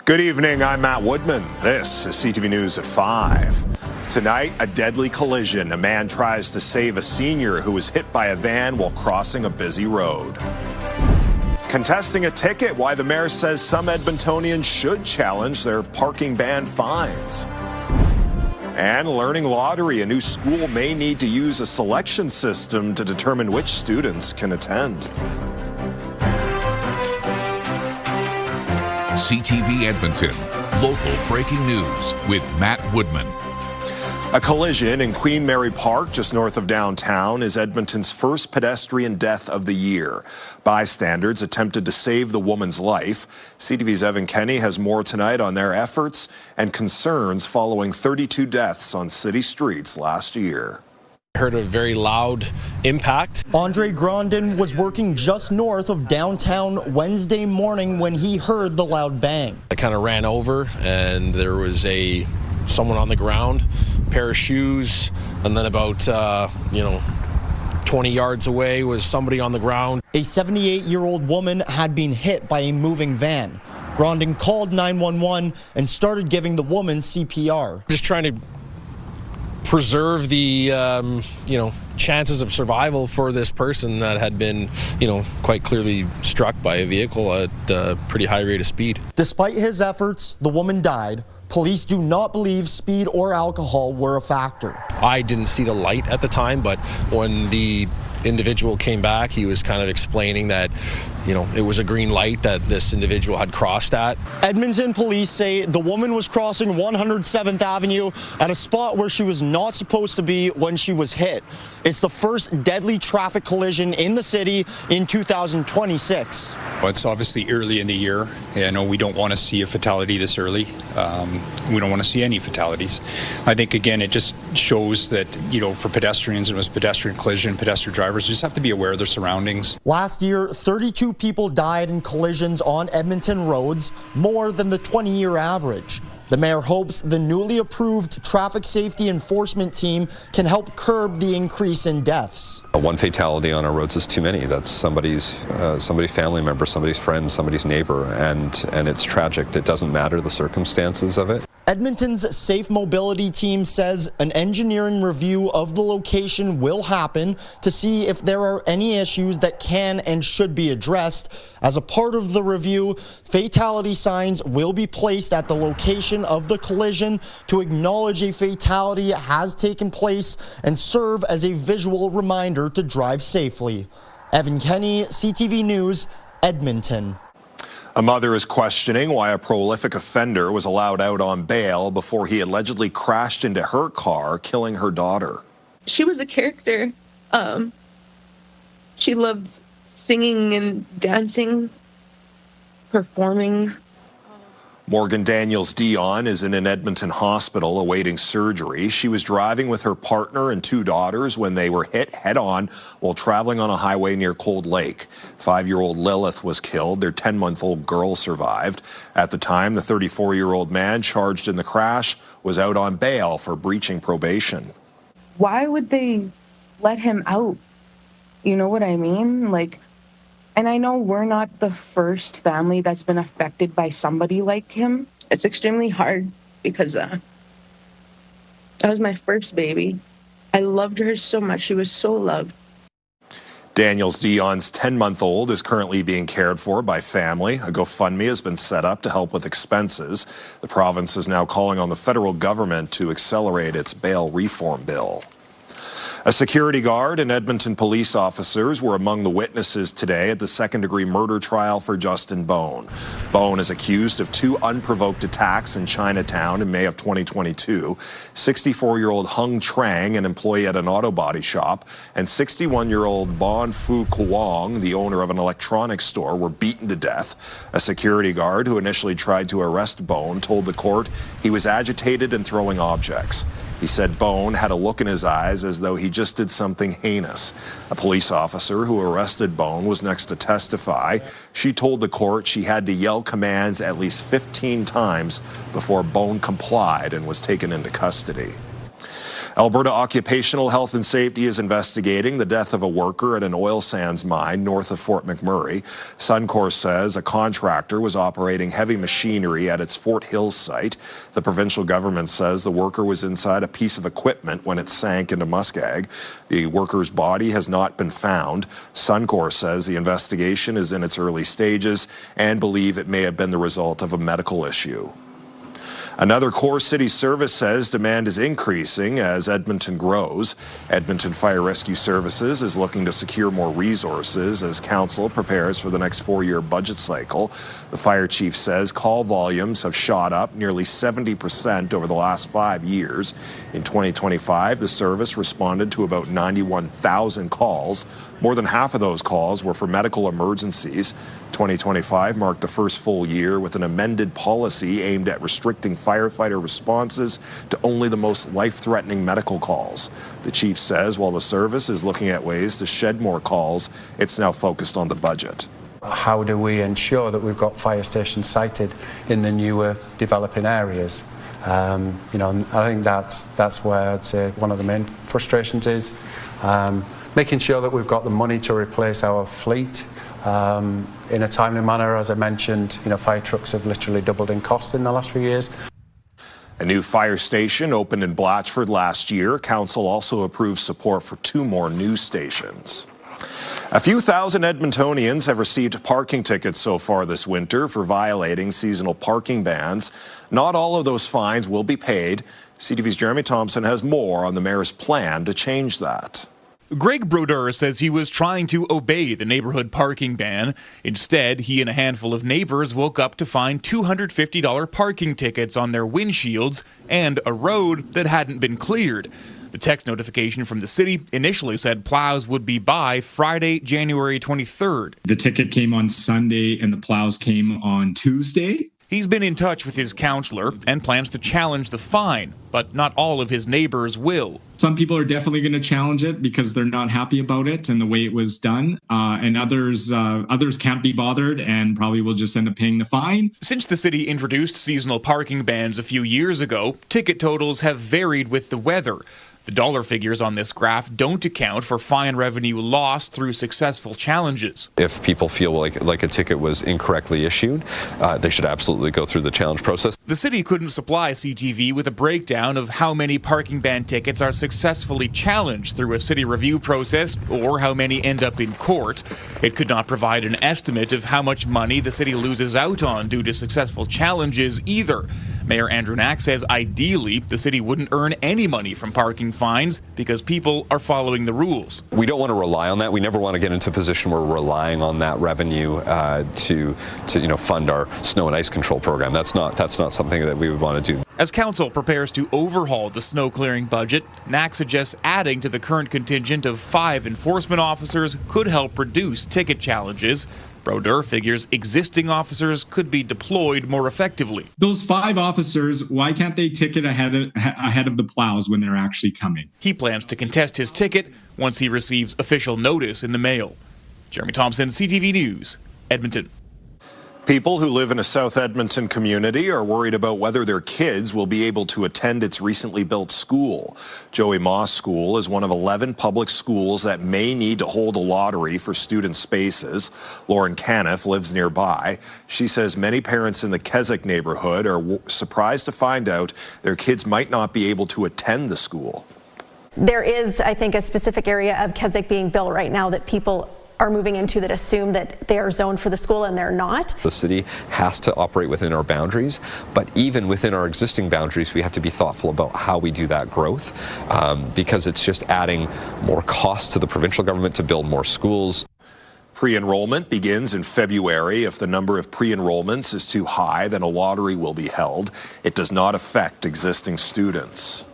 Good evening, I'm Matt Woodman. This is CTV News at 5. Tonight, a deadly collision. A man tries to save a senior who was hit by a van while crossing a busy road. Contesting a ticket, why the mayor says some Edmontonians should challenge their parking ban fines. And learning lottery, a new school may need to use a selection system to determine which students can attend. CTV Edmonton, local breaking news with Matt Woodman. A collision in Queen Mary Park, just north of downtown, is Edmonton's first pedestrian death of the year. Bystanders attempted to save the woman's life. CTV's Evan Kenny has more tonight on their efforts and concerns following 32 deaths on city streets last year. Heard a very loud impact. Andre Grondin was working just north of downtown Wednesday morning when he heard the loud bang. I kind of ran over and there was someone on the ground, pair of shoes, and then about 20 yards away was somebody on the ground. A 78-year-old woman had been hit by a moving van. Grondin called 911 and started giving the woman CPR. Just trying to preserve the chances of survival for this person that had been quite clearly struck by a vehicle at a pretty high rate of speed. Despite his efforts, the woman died. Police do not believe speed or alcohol were a factor. I didn't see the light at the time, but when the individual came back, he was kind of explaining that it was a green light that this individual had crossed at. Edmonton police say the woman was crossing 107th Avenue at a spot where she was not supposed to be when she was hit. It's the first deadly traffic collision in the city in 2026. It's obviously early in the year. I know we don't want to see a fatality this early. We don't want to see any fatalities. I think, again, it just shows that, for pedestrians, it was pedestrian collision, pedestrian drivers just have to be aware of their surroundings. Last year, 32 people died in collisions on Edmonton roads, more than the 20-year average. The mayor hopes the newly approved traffic safety enforcement team can help curb the increase in deaths. One fatality on our roads is too many. That's somebody's family member, somebody's friend, somebody's neighbor, and it's tragic. It doesn't matter the circumstances of it. Edmonton's Safe Mobility team says an engineering review of the location will happen to see if there are any issues that can and should be addressed. As a part of the review, fatality signs will be placed at the location of the collision to acknowledge a fatality has taken place and serve as a visual reminder to drive safely. Evan Kenny, CTV News, Edmonton. A mother is questioning why a prolific offender was allowed out on bail before he allegedly crashed into her car, killing her daughter. She was a character. She loved singing and dancing, performing. Morgan Daniels-Dion is in an Edmonton hospital awaiting surgery. She was driving with her partner and two daughters when they were hit head-on while traveling on a highway near Cold Lake. 5-year-old Lilith was killed. Their 10-month-old girl survived. At the time, the 34-year-old man charged in the crash was out on bail for breaching probation. Why would they let him out? You know what I mean? And I know we're not the first family that's been affected by somebody like him. It's extremely hard because that was my first baby. I loved her so much. She was so loved. Daniels-Dion's 10-month-old is currently being cared for by family. A GoFundMe has been set up to help with expenses. The province is now calling on the federal government to accelerate its bail reform bill. A security guard and Edmonton police officers were among the witnesses today at the second-degree murder trial for Justin Bone. Bone is accused of 2 unprovoked attacks in Chinatown in May of 2022. 64-year-old Hung Trang, an employee at an auto body shop, and 61-year-old Bon Phu Kwong, the owner of an electronics store, were beaten to death. A security guard who initially tried to arrest Bone told the court he was agitated and throwing objects. He said Bone had a look in his eyes as though he just did something heinous. A police officer who arrested Bone was next to testify. She told the court she had to yell commands at least 15 times before Bone complied and was taken into custody. Alberta Occupational Health and Safety is investigating the death of a worker at an oil sands mine north of Fort McMurray. Suncor says a contractor was operating heavy machinery at its Fort Hills site. The provincial government says the worker was inside a piece of equipment when it sank into muskeg. The worker's body has not been found. Suncor says the investigation is in its early stages and believe it may have been the result of a medical issue. Another core city service says demand is increasing as Edmonton grows. Edmonton Fire Rescue Services is looking to secure more resources as council prepares for the next 4-year budget cycle. The fire chief says call volumes have shot up nearly 70% over the last 5 years. In 2025, the service responded to about 91,000 calls. More than half of those calls were for medical emergencies. 2025 marked the first full year with an amended policy aimed at restricting firefighter responses to only the most life-threatening medical calls. The chief says while the service is looking at ways to shed more calls, it's now focused on the budget. How do we ensure that we've got fire stations sited in the newer developing areas? I think that's where I'd say one of the main frustrations is. Making sure that we've got the money to replace our fleet in a timely manner. As I mentioned, fire trucks have literally doubled in cost in the last few years. A new fire station opened in Blatchford last year. Council also approved support for 2 more new stations. A few thousand Edmontonians have received parking tickets so far this winter for violating seasonal parking bans. Not all of those fines will be paid. CTV's Jeremy Thompson has more on the mayor's plan to change that. Greg Brodeur says he was trying to obey the neighborhood parking ban. Instead, he and a handful of neighbors woke up to find $250 parking tickets on their windshields and a road that hadn't been cleared. The text notification from the city initially said plows would be by Friday, January 23rd. The ticket came on Sunday and the plows came on Tuesday. He's been in touch with his counselor and plans to challenge the fine, but not all of his neighbors will. Some people are definitely going to challenge it because they're not happy about it and the way it was done. And others can't be bothered and probably will just end up paying the fine. Since the city introduced seasonal parking bans a few years ago, ticket totals have varied with the weather. The dollar figures on this graph don't account for fine revenue lost through successful challenges. If people feel like a ticket was incorrectly issued, they should absolutely go through the challenge process. The city couldn't supply CTV with a breakdown of how many parking ban tickets are successfully challenged through a city review process or how many end up in court. It could not provide an estimate of how much money the city loses out on due to successful challenges either. Mayor Andrew Knack says ideally the city wouldn't earn any money from parking fines because people are following the rules. We don't want to rely on that. We never want to get into a position where we're relying on that revenue to fund our snow and ice control program. That's not something that we would want to do. As council prepares to overhaul the snow clearing budget, Knack suggests adding to the current contingent of 5 enforcement officers could help reduce ticket challenges. Brodeur figures existing officers could be deployed more effectively. Those 5 officers, why can't they ticket ahead of the plows when they're actually coming? He plans to contest his ticket once he receives official notice in the mail. Jeremy Thompson, CTV News, Edmonton. People who live in a South Edmonton community are worried about whether their kids will be able to attend its recently built school. Joey Moss School is one of 11 public schools that may need to hold a lottery for student spaces. Lauren Caniff lives nearby. She says many parents in the Keswick neighborhood are surprised to find out their kids might not be able to attend the school. There is, I think, a specific area of Keswick being built right now that people are moving into that assume that they are zoned for the school and they're not. The city has to operate within our boundaries, but even within our existing boundaries, we have to be thoughtful about how we do that growth because it's just adding more cost to the provincial government to build more schools. Pre-enrollment begins in February. If the number of pre-enrollments is too high, then a lottery will be held. It does not affect existing students.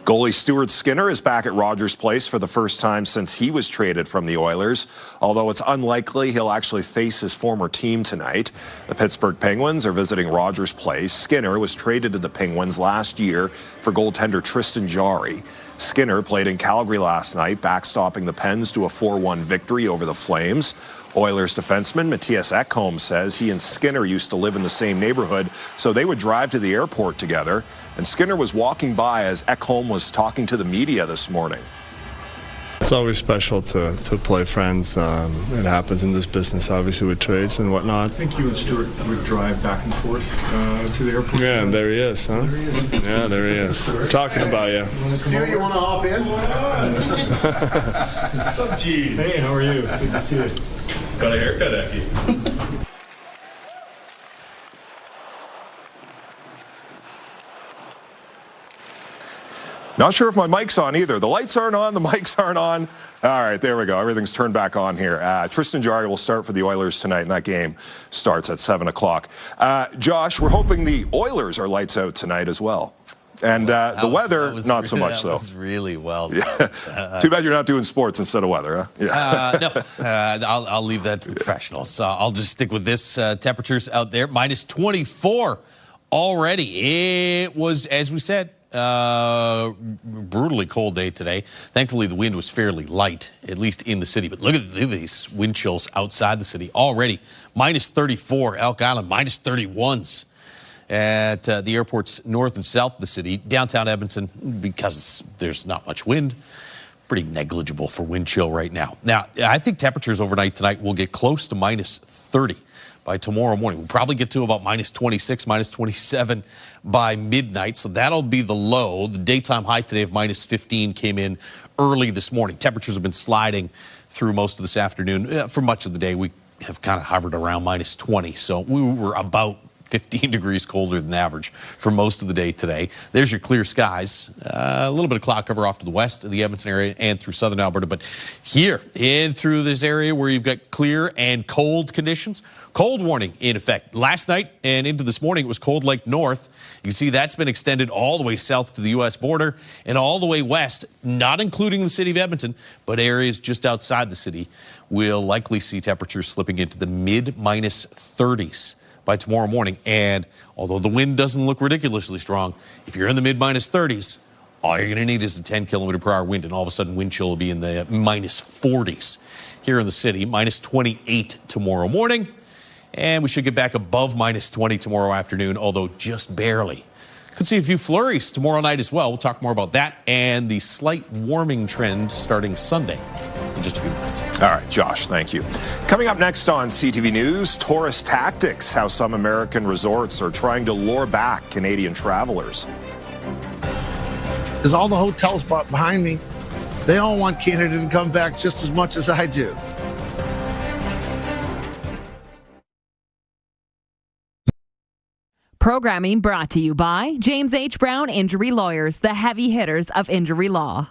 Goalie Stuart Skinner is back at Rogers Place for the first time since he was traded from the Oilers, although it's unlikely he'll actually face his former team tonight. The Pittsburgh Penguins are visiting Rogers Place. Skinner was traded to the Penguins last year for goaltender Tristan Jarry. Skinner played in Calgary last night, backstopping the Pens to a 4-1 victory over the Flames. Oilers defenseman Matthias Ekholm says he and Skinner used to live in the same neighborhood, so they would drive to the airport together. And Skinner was walking by as Ekholm was talking to the media this morning. It's always special to play friends. It happens in this business, obviously, with trades and whatnot. I think you and Stuart would drive back and forth to the airport. Yeah, and there he is, huh? There he is. Yeah, there he is. Talking about you. Stuart, you want to hop in? What's up, G? Hey, how are you? Good to see you. Got a haircut, Effie. Not sure if my mic's on either. The lights aren't on, the mics aren't on. All right, there we go. Everything's turned back on here. Tristan Jarry will start for the Oilers tonight, and that game starts at 7 o'clock. Josh, we're hoping the Oilers are lights out tonight as well. And the weather, not so much, though. That was really well. Yeah. Too bad you're not doing sports instead of weather, huh? Yeah. No, I'll leave that to the professionals. I'll just stick with this. Temperatures out there, minus 24 already. It was, as we said, brutally cold day today. Thankfully, the wind was fairly light, at least in the city. But look at these wind chills outside the city already. Minus 34, Elk Island, minus 31s at the airports north and south of the city. Downtown Edmonton, because there's not much wind, pretty negligible for wind chill right now. Now, I think temperatures overnight tonight will get close to minus 30. By tomorrow morning. We'll probably get to about minus 26, minus 27 by midnight. So that'll be the low. The daytime high today of minus 15 came in early this morning. Temperatures have been sliding through most of this afternoon. For much of the day, we have kind of hovered around minus 20. So we were about 15 degrees colder than average for most of the day today. There's your clear skies. A little bit of cloud cover off to the west of the Edmonton area and through southern Alberta. But here in through this area where you've got clear and cold conditions, cold warning in effect. Last night and into this morning, it was Cold Lake North. You can see that's been extended all the way south to the U.S. border and all the way west, not including the city of Edmonton, but areas just outside the city will likely see temperatures slipping into the mid-minus 30s. By tomorrow morning. And although the wind doesn't look ridiculously strong, if you're in the mid-minus 30s, all you're going to need is a 10-kilometer-per-hour wind, and all of a sudden wind chill will be in the minus 40s here in the city. Minus 28 tomorrow morning, and we should get back above minus 20 tomorrow afternoon, although just barely. Could see a few flurries tomorrow night as well. We'll talk more about that and the slight warming trend starting Sunday in just a few minutes. All right, Josh, thank you. Coming up next on CTV News, tourist tactics, how some American resorts are trying to lure back Canadian travelers. Because all the hotels behind me, they all want Canada to come back just as much as I do. Programming brought to you by James H. Brown Injury Lawyers, the heavy hitters of injury law.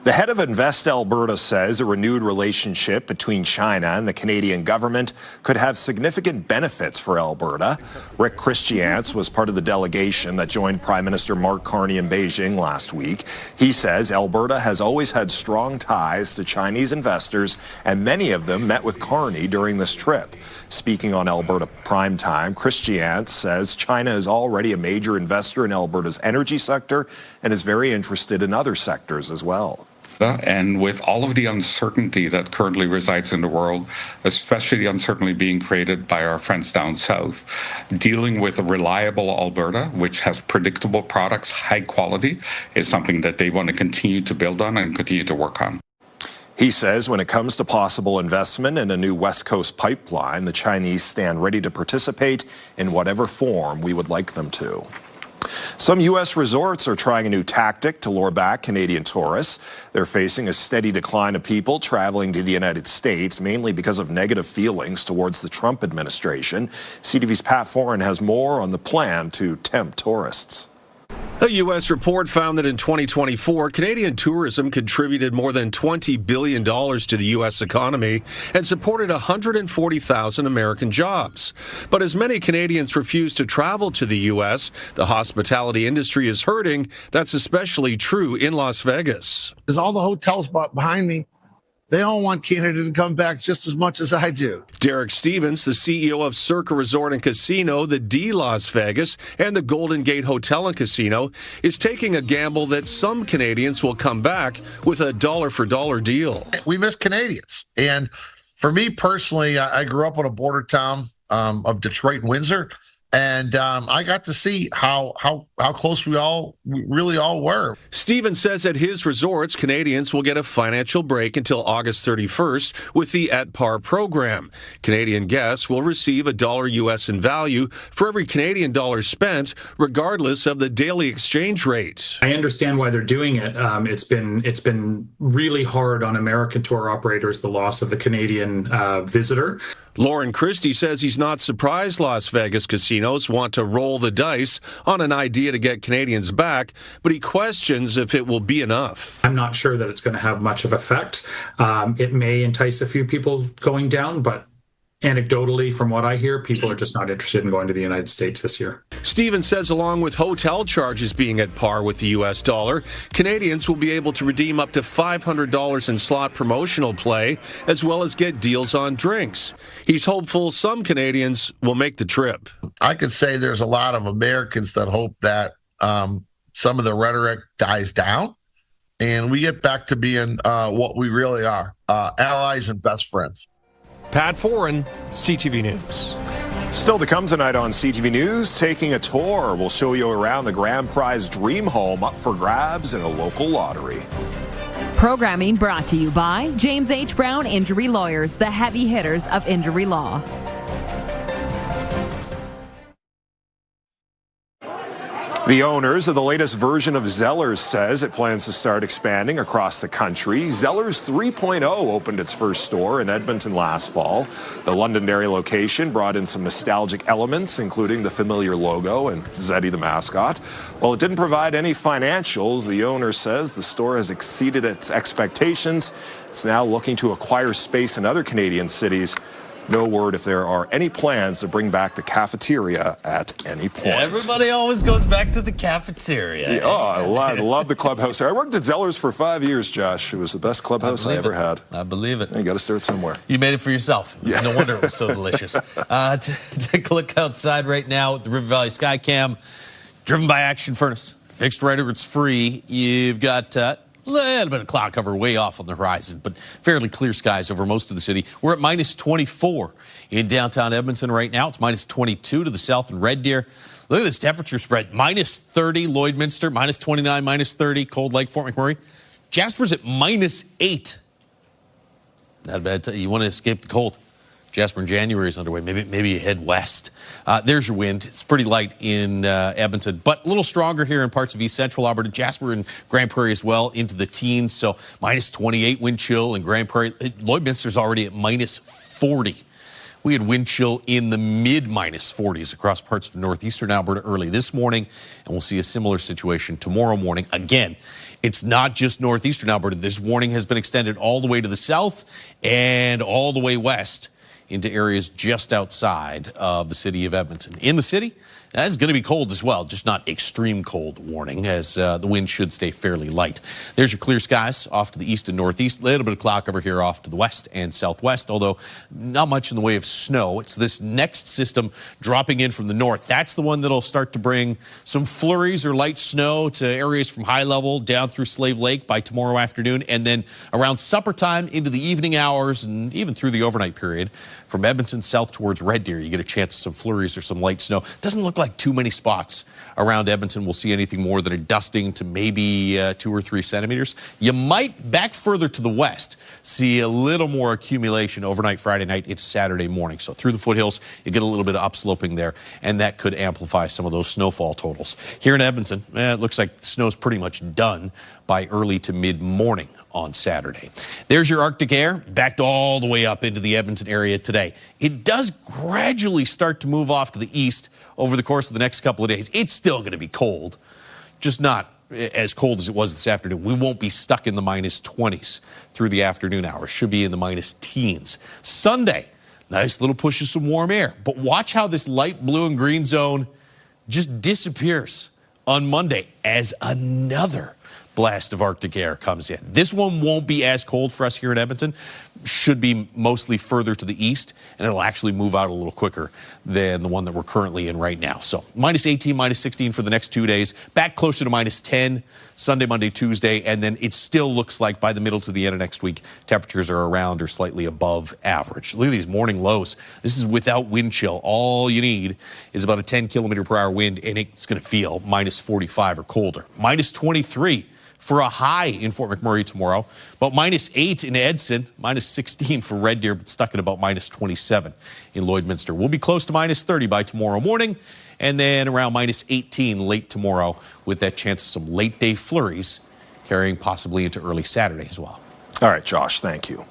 The head of Invest Alberta says a renewed relationship between China and the Canadian government could have significant benefits for Alberta. Rick Christiance was part of the delegation that joined Prime Minister Mark Carney in Beijing last week. He says Alberta has always had strong ties to Chinese investors, and many of them met with Carney during this trip. Speaking on Alberta Primetime, Christiance says China is already a major investor in Alberta's energy sector and is very interested in other sectors as well. And with all of the uncertainty that currently resides in the world, especially the uncertainty being created by our friends down south, dealing with a reliable Alberta, which has predictable products, high quality, is something that they want to continue to build on and continue to work on. He says when it comes to possible investment in a new West Coast pipeline, the Chinese stand ready to participate in whatever form we would like them to. Some U.S. resorts are trying a new tactic to lure back Canadian tourists. They're facing a steady decline of people traveling to the United States, mainly because of negative feelings towards the Trump administration. CTV's Pat Foran has more on the plan to tempt tourists. A U.S. report found that in 2024, Canadian tourism contributed more than $20 billion to the U.S. economy and supported 140,000 American jobs. But as many Canadians refuse to travel to the U.S., the hospitality industry is hurting. That's especially true in Las Vegas. Because all the hotels behind me, they all want Canada to come back just as much as I do. Derek Stevens, the CEO of Circa Resort and Casino, the D Las Vegas, and the Golden Gate Hotel and Casino, is taking a gamble that some Canadians will come back with a dollar-for-dollar deal. We miss Canadians. And For me personally, I grew up in a border town of Detroit and Windsor. And I got to see how close we really all were. Stephen says at his resorts, Canadians will get a financial break until August 31st with the At Par program. Canadian guests will receive $1 US in value for every Canadian dollar spent, regardless of the daily exchange rate. I understand why they're doing it. It's been really hard on American tour operators, the loss of the Canadian visitor. Lauren Christie says he's not surprised Las Vegas casinos want to roll the dice on an idea to get Canadians back, but he questions if it will be enough. I'm not sure that it's going to have much of effect. It may entice a few people going down, but anecdotally, from what I hear, people are just not interested in going to the United States this year. Stephen says along with hotel charges being at par with the U.S. dollar, Canadians will be able to redeem up to $500 in slot promotional play, as well as get deals on drinks. He's hopeful some Canadians will make the trip. I could say there's a lot of Americans that hope that some of the rhetoric dies down and we get back to being what we really are, allies and best friends. Pat Foran, CTV News. Still to come tonight on CTV News, taking a tour. We'll show you around the grand prize dream home up for grabs in a local lottery. Programming brought to you by James H. Brown Injury Lawyers, the heavy hitters of injury law. The owners of the latest version of Zellers says it plans to start expanding across the country. Zellers 3.0 opened its first store in Edmonton last fall. The Londonderry location brought in some nostalgic elements, including the familiar logo and Zeddy the mascot. While it didn't provide any financials, the owner says the store has exceeded its expectations. It's now looking to acquire space in other Canadian cities. No word if there are any plans to bring back the cafeteria at any point. Everybody always goes back to the cafeteria. Yeah, I love the clubhouse there. I worked at Zellers for 5 years, Josh. It was the best clubhouse I ever had. I believe it. You got to start somewhere. You made it for yourself. Yeah. No wonder it was so delicious. Take a look outside right now at the River Valley Skycam. Driven by Action Furnace. Fixed right or it's free. You've got a little bit of cloud cover way off on the horizon, but fairly clear skies over most of the city. We're at minus 24 in downtown Edmonton right now. It's minus 22 to the south in Red Deer. Look at this temperature spread. Minus 30 Lloydminster, minus 29, minus 30 Cold Lake, Fort McMurray. Jasper's at minus 8. Not a bad time. You want to escape the cold. Jasper in January is underway. Maybe you head west. There's your wind. It's pretty light in Edmonton, but a little stronger here in parts of east central Alberta. Jasper and Grand Prairie as well into the teens. So minus 28 wind chill in Grand Prairie. Lloydminster's already at minus 40. We had wind chill in the mid-minus 40s across parts of northeastern Alberta early this morning, and we'll see a similar situation tomorrow morning. Again, it's not just northeastern Alberta. This warning has been extended all the way to the south and all the way west into areas just outside of the city of Edmonton. In the city, it's going to be cold as well, just not extreme cold warning, as the wind should stay fairly light. There's your clear skies off to the east and northeast. A little bit of cloud cover here off to the west and southwest, although not much in the way of snow. It's this next system dropping in from the north. That's the one that'll start to bring some flurries or light snow to areas from high level down through Slave Lake by tomorrow afternoon, and then around supper time into the evening hours and even through the overnight period from Edmonton south towards Red Deer. You get a chance of some flurries or some light snow. Doesn't look like too many spots around Edmonton will see anything more than a dusting to maybe 2 or 3 centimeters. You might, back further to the west, see a little more accumulation overnight Friday night into Saturday morning. So through the foothills, you get a little bit of upsloping there, and that could amplify some of those snowfall totals. Here in Edmonton, it looks like the snow's pretty much done by early to mid-morning on Saturday. There's your Arctic air, backed all the way up into the Edmonton area today. It does gradually start to move off to the east over the course of the next couple of days. It's still going to be cold, just not as cold as it was this afternoon. We won't be stuck in the minus 20s through the afternoon hours. Should be in the minus teens. Sunday, nice little push of some warm air. But watch how this light blue and green zone just disappears on Monday as another blast of Arctic air comes in. This one won't be as cold for us here in Edmonton. Should be mostly further to the east, and it'll actually move out a little quicker than the one that we're currently in right now. So minus 18, minus 16 for the next 2 days, back closer to minus 10 Sunday, Monday, Tuesday, and then it still looks like by the middle to the end of next week, temperatures are around or slightly above average. Look at these morning lows. This is without wind chill. All you need is about a 10-kilometer-per-hour wind, and it's going to feel minus 45 or colder. Minus 23 for a high in Fort McMurray tomorrow, about minus 8 in Edson, minus 16 for Red Deer, but stuck at about minus 27 in Lloydminster. We'll be close to minus 30 by tomorrow morning, and then around minus 18 late tomorrow with that chance of some late day flurries carrying possibly into early Saturday as well. All right, Josh, thank you.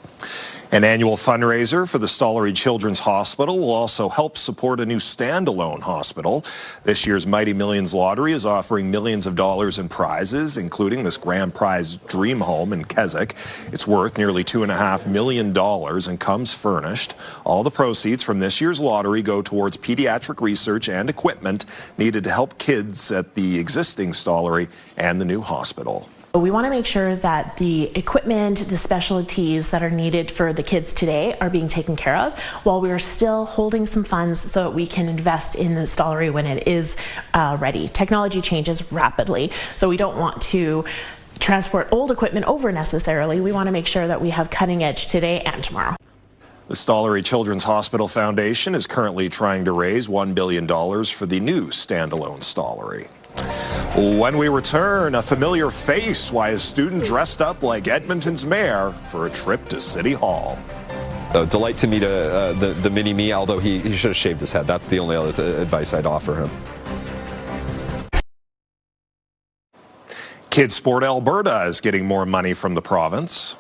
An annual fundraiser for the Stollery Children's Hospital will also help support a new standalone hospital. This year's Mighty Millions Lottery is offering millions of dollars in prizes, including this grand prize dream home in Keswick. It's worth nearly $2.5 million and comes furnished. All the proceeds from this year's lottery go towards pediatric research and equipment needed to help kids at the existing Stollery and the new hospital. We want to make sure that the equipment, the specialties that are needed for the kids today are being taken care of while we're still holding some funds so that we can invest in the Stollery when it is ready. Technology changes rapidly, so we don't want to transport old equipment over necessarily. We want to make sure that we have cutting edge today and tomorrow. The Stollery Children's Hospital Foundation is currently trying to raise $1 billion for the new standalone Stollery. When we return, a familiar face, why a student dressed up like Edmonton's mayor for a trip to City Hall. A delight to meet the mini-me, although he should have shaved his head. That's the only other advice I'd offer him. Kids Sport Alberta is getting more money from the province.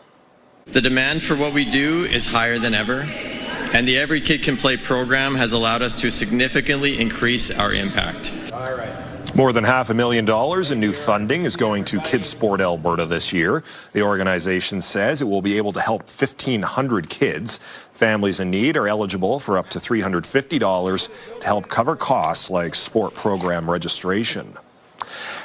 The demand for what we do is higher than ever, and the Every Kid Can Play program has allowed us to significantly increase our impact. All right. More than $500,000 in new funding is going to Kids Sport Alberta this year. The organization says it will be able to help 1,500 kids. Families in need are eligible for up to $350 to help cover costs like sport program registration.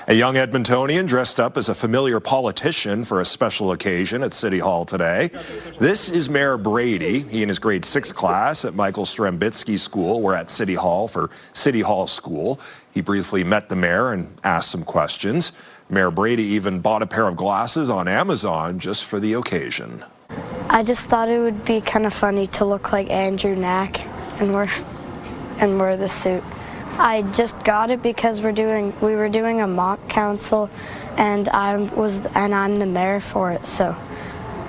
A young Edmontonian dressed up as a familiar politician for a special occasion at City Hall today. This is Mayor Brady. He and his grade 6 class at Michael Strembitsky School were at City Hall for City Hall School. He briefly met the mayor and asked some questions. Mayor Brady even bought a pair of glasses on Amazon just for the occasion. I just thought it would be kind of funny to look like Andrew Knack and wear the suit. I just got it because we were doing a mock council, and I'm the mayor for it, so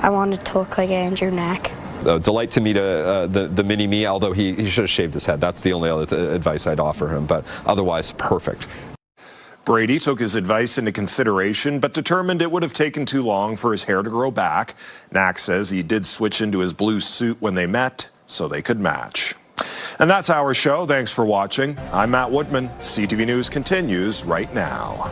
I wanted to look like Andrew Knack. A delight to meet the mini-me, although he should have shaved his head. That's the only other advice I'd offer him, but otherwise perfect. Brady took his advice into consideration, but determined it would have taken too long for his hair to grow back. Knack says he did switch into his blue suit when they met so they could match. And that's our show. Thanks for watching. I'm Matt Woodman. CTV News continues right now.